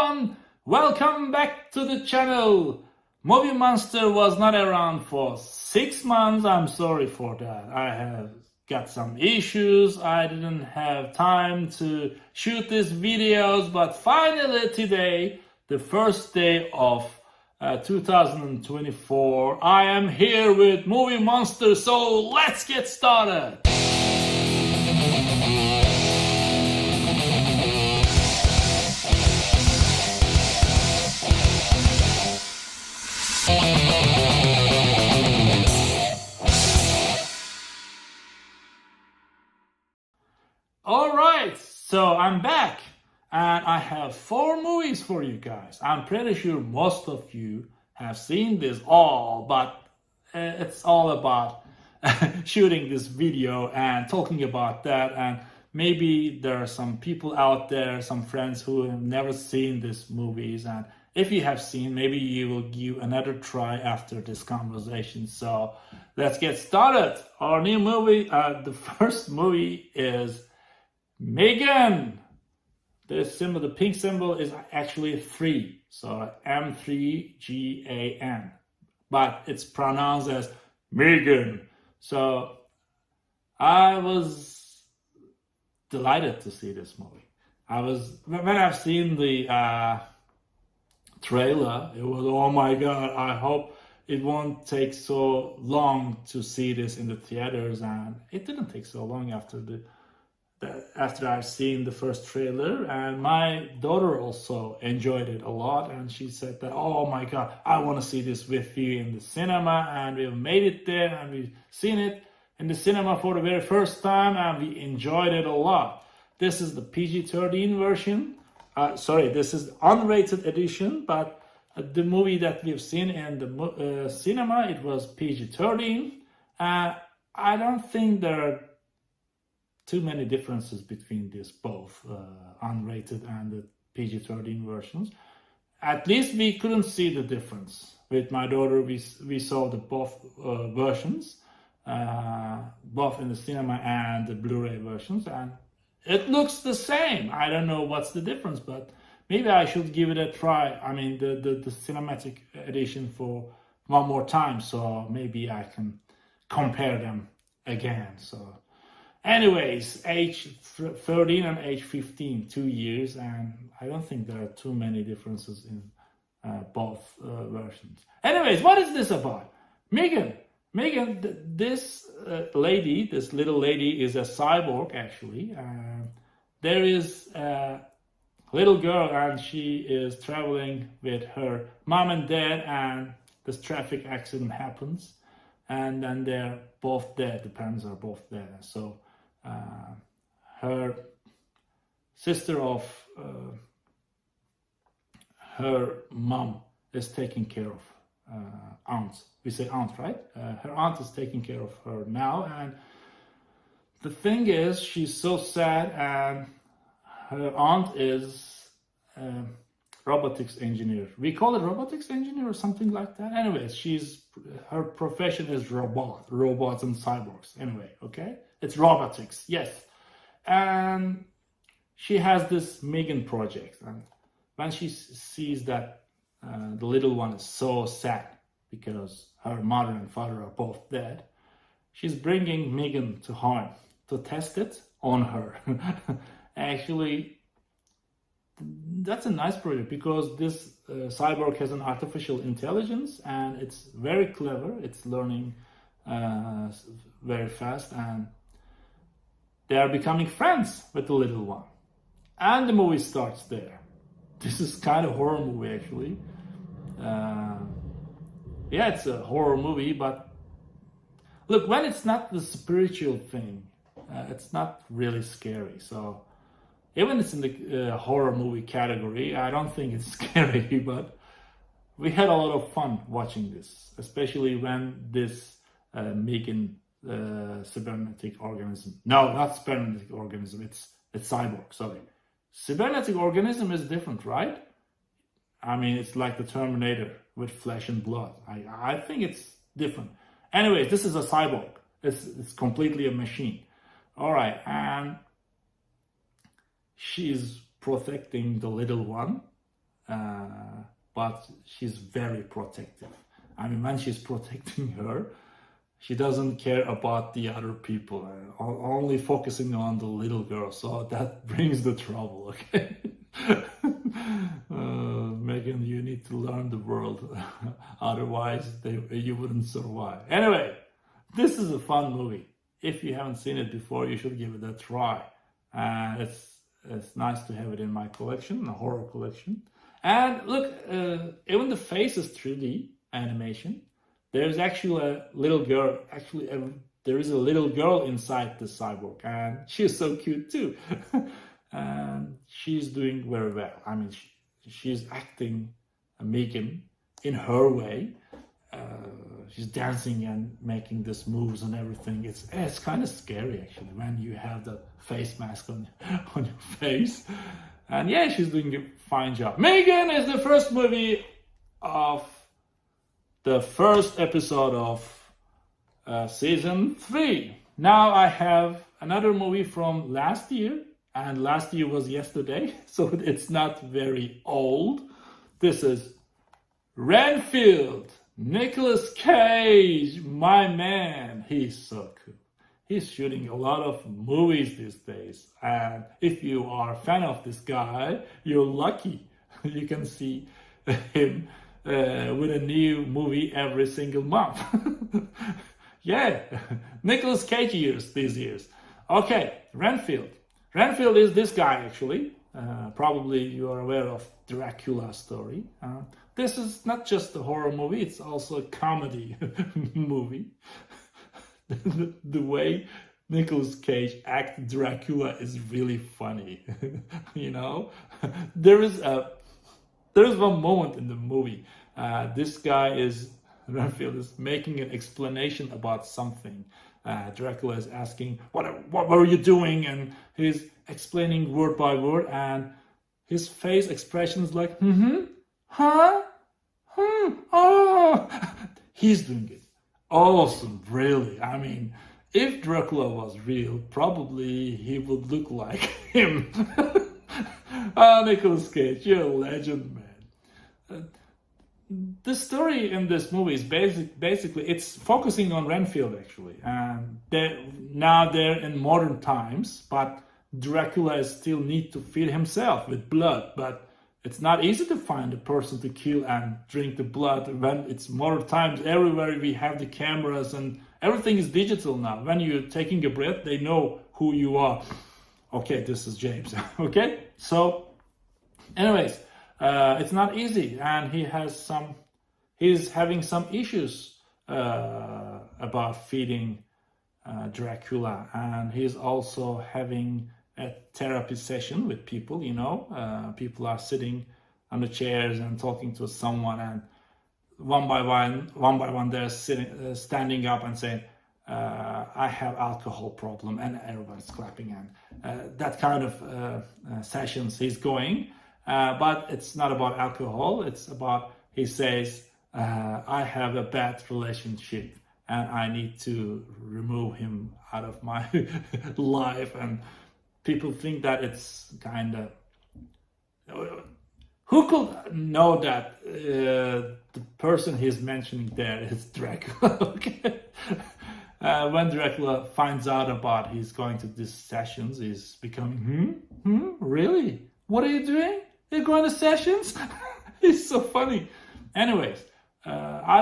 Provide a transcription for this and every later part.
everyone, welcome back to the channel. Movie Monster was not around for 6 months. I'm sorry for that. I have got some issues. I didn't have time to shoot these videos, but finally today, the first day of 2024, I am here with Movie Monster, so let's get started. Alright, so I'm back and I have 4 movies for you guys. I'm pretty sure most of you have seen this all, but it's all about shooting this video and talking about that. And maybe there are some people out there, some friends who have never seen these movies, and if you have seen, maybe you will give another try after this conversation. So let's get started. Our new movie, the first movie is Megan. The pink symbol is actually 3, so M3GAN, but it's pronounced as Megan. So I was delighted to see this movie. When I've seen the trailer, it was, oh my god, I hope it won't take so long to see this in the theaters. And it didn't take so long after I've seen the first trailer, and my daughter also enjoyed it a lot, and she said that, oh my god, I want to see this with you in the cinema. And we've made it there and we've seen it in the cinema for the very first time, and we enjoyed it a lot. This is the PG-13 version. This is unrated edition, but the movie that we've seen in the cinema, it was PG-13. I don't think there are too many differences between these both unrated and the PG-13 versions. At least we couldn't see the difference. With my daughter, we saw the both versions, both in the cinema and the Blu-ray versions, and it looks the same. I don't know what's the difference, but maybe I should give it a try. I mean, the cinematic edition for one more time, so maybe I can compare them again. So anyways, age 13 and age 15, 2 years, and I don't think there are too many differences in both versions. Anyways, what is this about? Megan, this little lady is a cyborg actually. There is a little girl and she is traveling with her mom and dad, and this traffic accident happens, and then they're both dead. The parents are both dead. So her sister of her mom is taking care of aunt. We say aunt, right? Her aunt is taking care of her now, and the thing is, she's so sad, and her aunt is robotics engineer. We call it robotics engineer or something like that. Anyways, her profession is robots and cyborgs. Anyway, okay, it's robotics, yes. And she has this Megan project, and when she sees that the little one is so sad because her mother and father are both dead, she's bringing Megan to home to test it on her. Actually, that's a nice project because this cyborg has an artificial intelligence and it's very clever. It's learning very fast, and they are becoming friends with the little one. And the movie starts there. This is kind of horror movie actually. Yeah, it's a horror movie, but look, when it's not the spiritual thing, it's not really scary. So even it's in the horror movie category, I don't think it's scary, but we had a lot of fun watching this, especially when this Megan cybernetic organism, no, not cybernetic organism, it's cyborg, sorry. Cybernetic organism is different, right? I mean, it's like the Terminator with flesh and blood. I think it's different. Anyways, this is a cyborg. It's completely a machine. All right, and she's protecting the little one but she's very protective. I mean, when she's protecting her, she doesn't care about the other people, only focusing on the little girl. So that brings the trouble, okay? Megan, you need to learn the world. Otherwise, you wouldn't survive. Anyway, this is a fun movie. If you haven't seen it before, you should give it a try. It's nice to have it in my collection, a horror collection. And look, even the face is 3D animation. There's actually a little girl. There is a little girl inside the cyborg, and she's so cute too. And she's doing very well. I mean, she's acting Megan in her way. She's dancing and making these moves and everything. It's kind of scary actually when you have the face mask on your face. And yeah, she's doing a fine job. Megan is the first movie of the first episode of season 3. Now I have another movie from last year, and last year was yesterday, so it's not very old. This is Renfield. Nicolas Cage, my man. He's so cool. He's shooting a lot of movies these days, and if you are a fan of this guy, you're lucky. You can see him with a new movie every single month. Yeah, Nicolas Cage years these years. Okay, Renfield. Renfield is this guy actually. Probably you are aware of Dracula story. This is not just a horror movie, it's also a comedy movie. The way Nicolas Cage acts Dracula is really funny. You know, there is one moment in the movie. This guy Renfield is making an explanation about something. Dracula is asking, what were you doing? And he's explaining word by word, and his face expression is like, huh? Oh. He's doing it. Awesome, really. I mean, if Dracula was real, probably he would look like him. Nicolas Cage, you're a legend, man. The story in this movie is basically it's focusing on Renfield actually, and now they're in modern times, but Dracula still need to feed himself with blood, but it's not easy to find a person to kill and drink the blood when it's modern times. Everywhere we have the cameras and everything is digital now. When you're taking a breath, they know who you are. Okay, this is James. Okay, so anyways, it's not easy, and he's having some issues about feeding Dracula, and he's also having a therapy session with people. You know, people are sitting on the chairs and talking to someone, and one by one they're standing up and saying, I have alcohol problem, and everyone's clapping, and that kind of sessions he's going. But it's not about alcohol. It's about, he says, I have a bad relationship and I need to remove him out of my life. And people think that it's kind of, who could know that the person he's mentioning there is Dracula? Okay. When Dracula finds out about he's going to these sessions, he's becoming, really? What are you doing? You're going to sessions? It's so funny. Anyways, I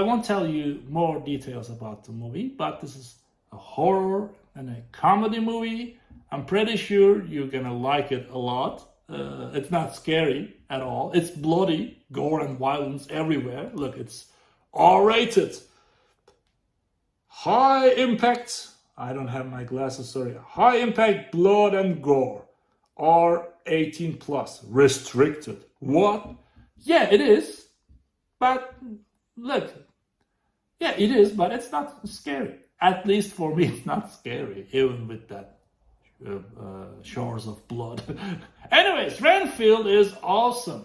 won't tell you more details about the movie, but this is a horror and a comedy movie. I'm pretty sure you're gonna like it a lot. It's not scary at all. It's bloody, gore and violence everywhere. Look, it's R-rated. High impact. I don't have my glasses, sorry. High impact blood and gore. R18 plus, restricted. What? Yeah, it is. But look, yeah, it is, but it's not scary. At least for me, it's not scary, even with that showers of blood. Anyways, Renfield is awesome.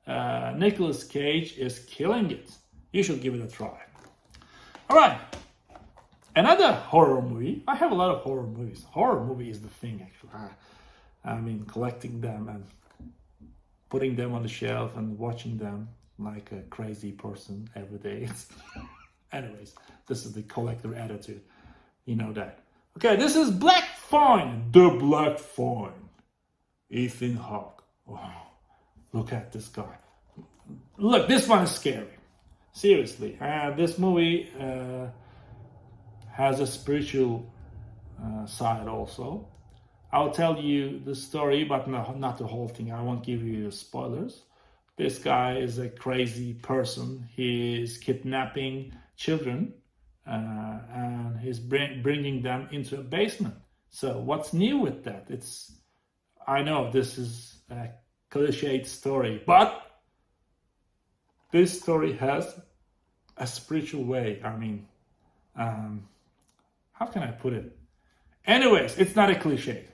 Nicolas Cage is killing it. You should give it a try. All right. Another horror movie. I have a lot of horror movies. Horror movie is the thing, actually. I mean, collecting them, and putting them on the shelf and watching them like a crazy person every day. Anyways, this is the collector attitude. You know that. Okay, this is Black Phone. The Black Phone. Ethan Hawke. Oh, look at this guy. Look, this one is scary. Seriously. This movie has a spiritual side also. I'll tell you the story, but not the whole thing. I won't give you spoilers. This guy is a crazy person. He is kidnapping children and he's bringing them into a basement. So what's new with that? I know this is a cliched story, but this story has a spiritual way. I mean, how can I put it? Anyways, it's not a cliche.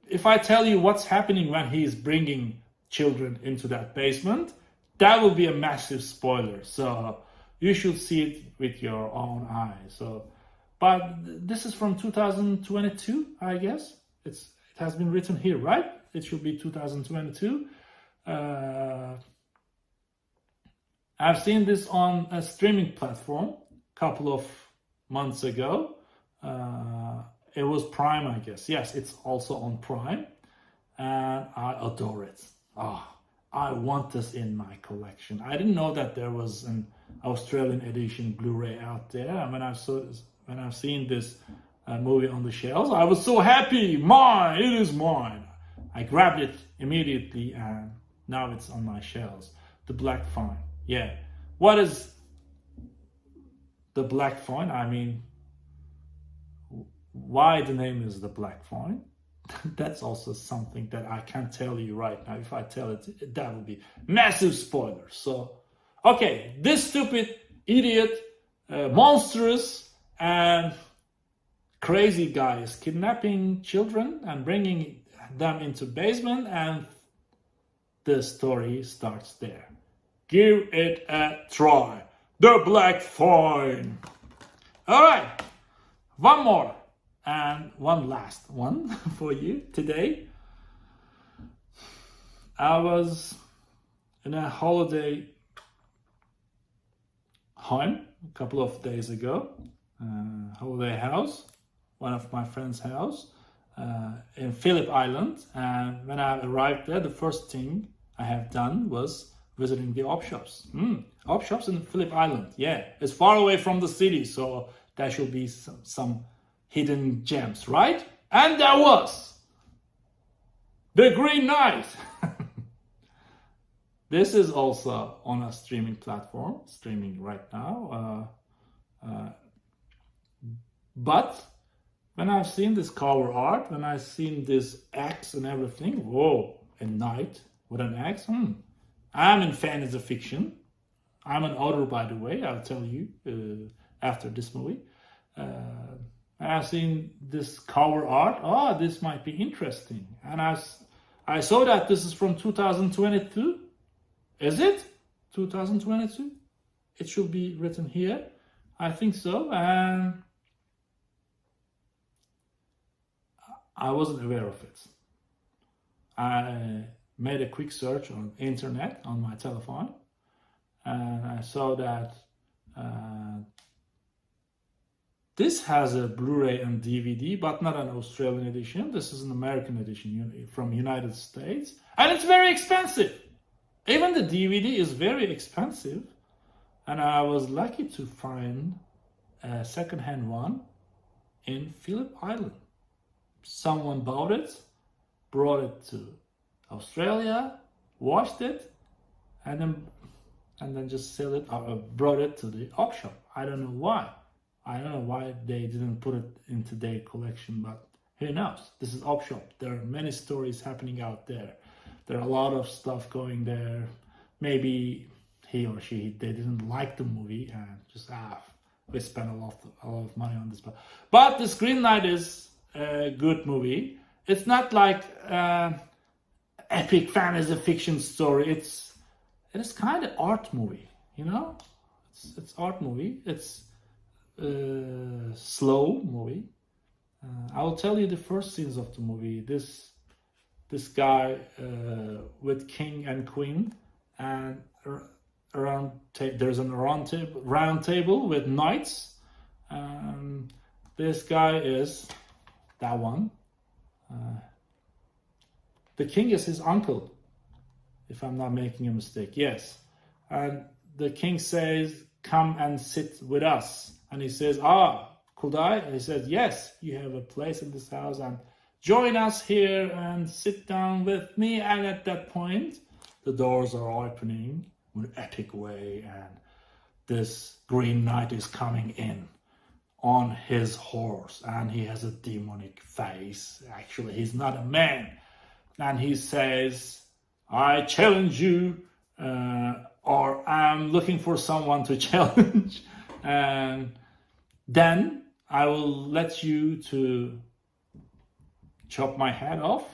If I tell you what's happening when he's bringing children into that basement, that will be a massive spoiler. So you should see it with your own eyes. But this is from 2022, I guess. It has been written here, right? It should be 2022. I've seen this on a streaming platform a couple of months ago. It was Prime, I guess. Yes, it's also on Prime. And I adore it. I want this in my collection. I didn't know that there was an Australian edition Blu-ray out there. And when I've seen this movie on the shelves, I was so happy. Mine, it is mine. I grabbed it immediately and now it's on my shelves. The Black Phone. Yeah. What is the Black Phone? I mean, why the name is the Black Phone? That's also something that I can't tell you right now. If I tell it, that would be massive spoilers. So, okay, this stupid idiot, monstrous and crazy guy is kidnapping children and bringing them into basement, and the story starts there. Give it a try. The Black Phone. All right, one more. And one last one for you today. I was in a holiday home a couple of days ago, holiday house, one of my friend's house in Phillip Island. And when I arrived there, the first thing I have done was visiting the op shops. Op shops in Phillip Island, yeah. It's far away from the city, so there should be some hidden gems, right? And there was The Green Knight. This is also on a streaming platform, streaming right now. But when I've seen this cover art, when I've seen this axe and everything, whoa, a knight with an axe. I'm in fantasy fiction. I'm an author, by the way. I'll tell you after this movie. I've seen this cover art. This might be interesting. And I saw that this is from 2022. Is it 2022? It should be written here. I think so. And I wasn't aware of it. I made a quick search on internet on my telephone, and I saw that this has a Blu-ray and DVD, but not an Australian edition. This is an American edition from United States, and it's very expensive. Even the DVD is very expensive, and I was lucky to find a second-hand one in Phillip Island. Someone bought it, brought it to Australia, washed it, and then just sell it, brought it to the op shop. I don't know why. I don't know why they didn't put it into their collection, but who knows? This is op shop. There are many stories happening out there. There are a lot of stuff going there. Maybe he or she, they didn't like the movie and just, we spent a lot of money on this. But this Green Knight is a good movie. It's not like epic fantasy fiction story. It is kind of art movie, you know? It's art movie. It's slow movie. I will tell you the first scenes of the movie. This this guy with king and queen, and there's a round table with knights. This guy is that one. The king is his uncle, if I'm not making a mistake. Yes. And the king says, come and sit with us. And he says, could I? And he says, yes, you have a place in this house, and join us here and sit down with me. And at that point, the doors are opening in an epic way, and this Green Knight is coming in on his horse, and he has a demonic face. Actually, he's not a man. And he says, I challenge you, or I'm looking for someone to challenge, and then I will let you to chop my head off,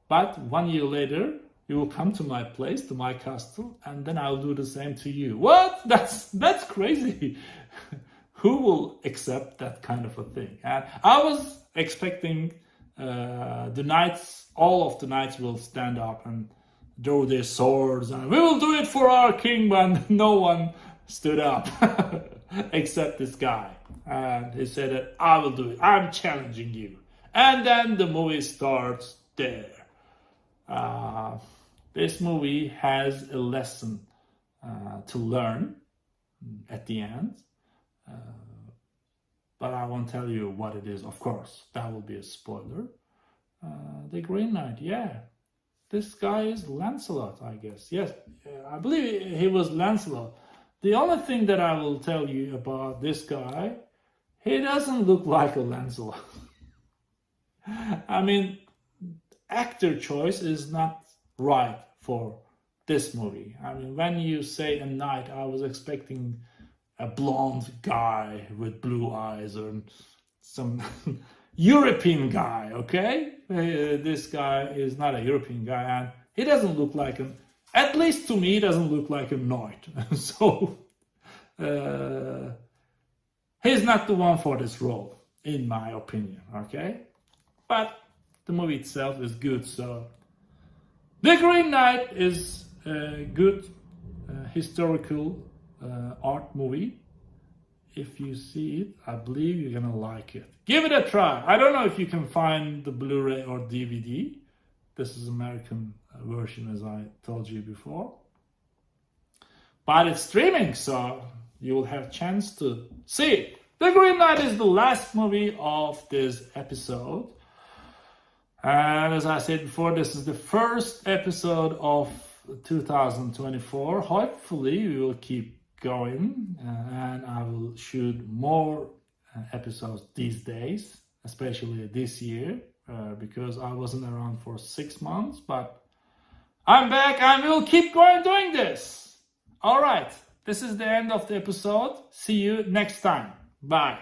but 1 year later you will come to my place, to my castle, and then I'll do the same to you. What? That's crazy. Who will accept that kind of a thing? And I was expecting the knights, all of the knights will stand up and draw their swords, and we will do it for our king, but no one stood up except this guy. And he said that I will do it, I'm challenging you. And then the movie starts there. This movie has a lesson to learn at the end. But I won't tell you what it is, of course. That will be a spoiler. The Green Knight, yeah. This guy is Lancelot, I guess. Yes, I believe he was Lancelot. The only thing that I will tell you about this guy, he doesn't look like a Lancelot. I mean, actor choice is not right for this movie. I mean, when you say a knight, I was expecting a blonde guy with blue eyes, or some European guy, okay? This guy is not a European guy, and he doesn't look like him. At least to me, he doesn't look like a knight. So, he's not the one for this role, in my opinion, okay? But the movie itself is good, so... The Green Knight is a good historical art movie. If you see it, I believe you're gonna like it. Give it a try. I don't know if you can find the Blu-ray or DVD. This is American version, as I told you before. But it's streaming, so you will have a chance to see it. The Green Knight is the last movie of this episode. And as I said before, this is the first episode of 2024. Hopefully, we will keep going, and I will shoot more episodes these days, especially this year, because I wasn't around for 6 months, but I'm back and we'll keep going doing this. All right, this is the end of the episode. See you next time. Bye.